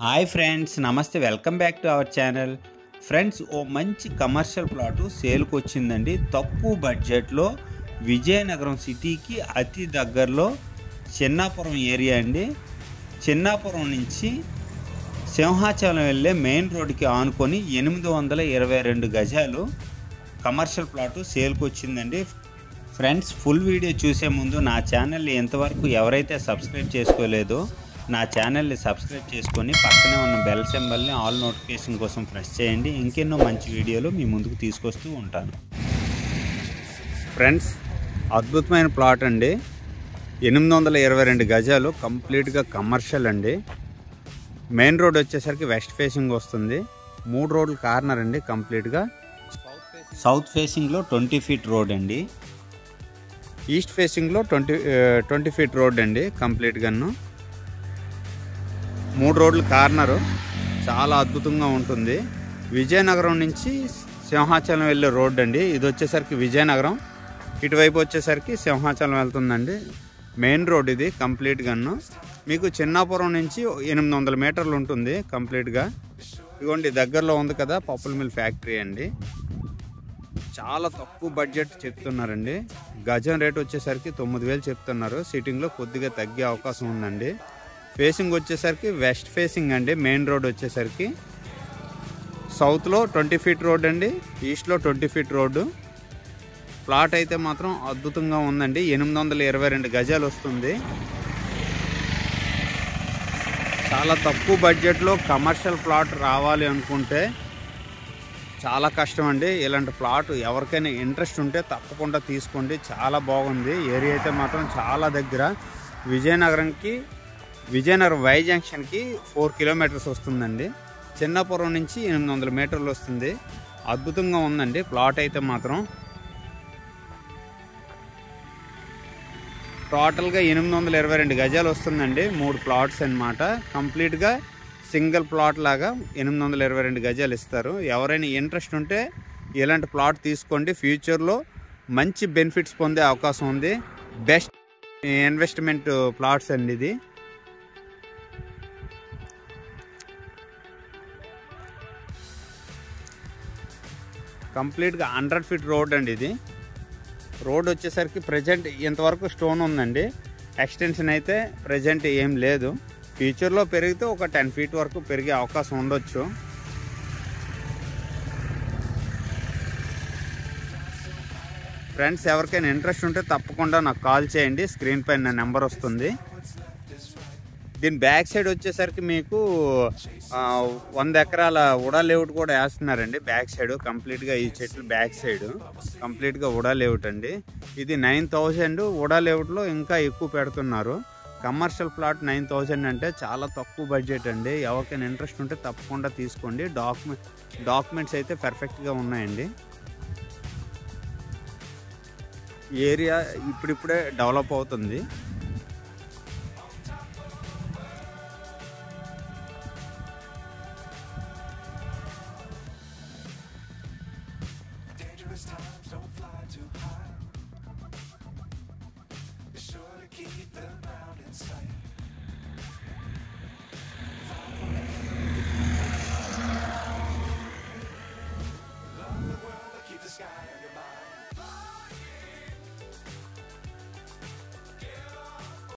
Hi friends, నమస్తే. Welcome back to our channel. Friends, ఓ మంచి కమర్షియల్ ప్లాటు సేల్కి వచ్చిందండి. తక్కువ బడ్జెట్లో విజయనగరం సిటీకి అతి దగ్గరలో చిన్నాపురం ఏరియా అండి. చిన్నాపురం నుంచి సింహాచలం వెళ్ళే మెయిన్ రోడ్డుకి ఆనుకొని 822 గజాలు కమర్షియల్ ప్లాటు సేల్కి వచ్చిందండి. ఫ్రెండ్స్, ఫుల్ వీడియో చూసే ముందు నా ఛానల్ని ఎంతవరకు ఎవరైతే సబ్స్క్రైబ్ చేసుకోలేదో నా ఛానల్ని సబ్స్క్రైబ్ చేసుకొని పక్కనే ఉన్న బెల్ సింబల్ని ఆల్ నోటిఫికేషన్ కోసం ప్రెస్ చేయండి. ఇంకెన్నో మంచి వీడియోలు మీ ముందుకు తీసుకొస్తూ ఉంటాను. ఫ్రెండ్స్, అద్భుతమైన ప్లాట్ అండి. 822 గజాలు కంప్లీట్గా కమర్షియల్ అండి. మెయిన్ రోడ్ వచ్చేసరికి వెస్ట్ ఫేసింగ్ వస్తుంది. 3 రోడ్లు కార్నర్ అండి. కంప్లీట్గా సౌత్ ఫేసింగ్లో 20 ఫీట్ రోడ్ అండి. ఈస్ట్ ఫేసింగ్లో 20 ఫీట్ రోడ్ అండి. కంప్లీట్గాను 3 రోడ్లు కార్నరు. చాలా అద్భుతంగా ఉంటుంది. విజయనగరం నుంచి సింహాచలం వెళ్ళే రోడ్ అండి. ఇది వచ్చేసరికి విజయనగరం, ఇటువైపు వచ్చేసరికి సింహాచలం వెళ్తుందండి. మెయిన్ రోడ్ ఇది కంప్లీట్గాను. మీకు చిన్నాపురం నుంచి 800 మీటర్లు ఉంటుంది కంప్లీట్గా. ఇదిగోండి దగ్గరలో ఉంది కదా పప్పుల మిల్ ఫ్యాక్టరీ అండి. చాలా తక్కువ బడ్జెట్ చెప్తున్నారండి. గజం రేట్ వచ్చేసరికి 9,000 చెప్తున్నారు. సిట్టింగ్లో కొద్దిగా తగ్గే అవకాశం ఉందండి. ఫేసింగ్ వచ్చేసరికి వెస్ట్ ఫేసింగ్ అండి. మెయిన్ రోడ్ వచ్చేసరికి సౌత్లో 20 ఫీట్ రోడ్ అండి, ఈస్ట్లో 20 ఫీట్ రోడ్డు. ప్లాట్ అయితే మాత్రం అద్భుతంగా ఉందండి. 822 గజాలు వస్తుంది. చాలా తక్కువ బడ్జెట్లో కమర్షియల్ ప్లాట్ రావాలి అనుకుంటే చాలా కష్టం అండి. ఇలాంటి ప్లాట్ ఎవరికైనా ఇంట్రెస్ట్ ఉంటే తప్పకుండా తీసుకోండి. చాలా బాగుంది. ఏరియా అయితే మాత్రం చాలా దగ్గర. విజయనగరం వై జంక్షన్కి 4 కిలోమీటర్స్ వస్తుందండి. చిన్నాపురం నుంచి 800 మీటర్లు వస్తుంది. అద్భుతంగా ఉందండి ప్లాట్ అయితే మాత్రం. టోటల్గా 822 గజాలు వస్తుందండి. 3 ప్లాట్స్ అన్నమాట. కంప్లీట్గా సింగిల్ ప్లాట్ లాగా 822 గజాలు ఇస్తారు. ఎవరైనా ఇంట్రెస్ట్ ఉంటే ఇలాంటి ప్లాట్ తీసుకోండి. ఫ్యూచర్లో మంచి బెనిఫిట్స్ పొందే అవకాశం ఉంది. బెస్ట్ ఇన్వెస్ట్మెంట్ ప్లాట్స్ అండి ఇది. కంప్లీట్గా 100 ఫీట్ రోడ్ అండి ఇది. రోడ్ వచ్చేసరికి ప్రజెంట్ ఇంతవరకు స్టోన్ ఉందండి. ఎక్స్టెన్షన్ అయితే ప్రజెంట్ ఏం లేదు. ఫ్యూచర్లో పెరిగితే ఒక 10 ఫీట్ వరకు పెరిగే అవకాశం ఉండొచ్చు. ఫ్రెండ్స్, ఎవరికైనా ఇంట్రెస్ట్ ఉంటే తప్పకుండా నాకు కాల్ చేయండి. స్క్రీన్ పైన నా నెంబర్ వస్తుంది. దీని బ్యాక్ సైడ్ వచ్చేసరికి మీకు 100 ఎకరాల ఉడా లేఅవుట్ కూడా వేస్తున్నారండి. బ్యాక్ సైడ్ కంప్లీట్గా ఈ చెట్లు బ్యాక్ సైడ్ కంప్లీట్గా ఉడా లేఅవుట్ అండి. ఇది 9,000. ఉడా లేఅవుట్లో ఇంకా ఎక్కువ పెడుతున్నారు. కమర్షియల్ ప్లాట్ 9,000 అంటే చాలా తక్కువ బడ్జెట్ అండి. ఎవరికైనా ఇంట్రెస్ట్ ఉంటే తప్పకుండా తీసుకోండి. డాక్యుమెంట్స్ అయితే పర్ఫెక్ట్గా ఉన్నాయండి. ఏరియా ఇప్పుడిప్పుడే డెవలప్ అవుతుంది.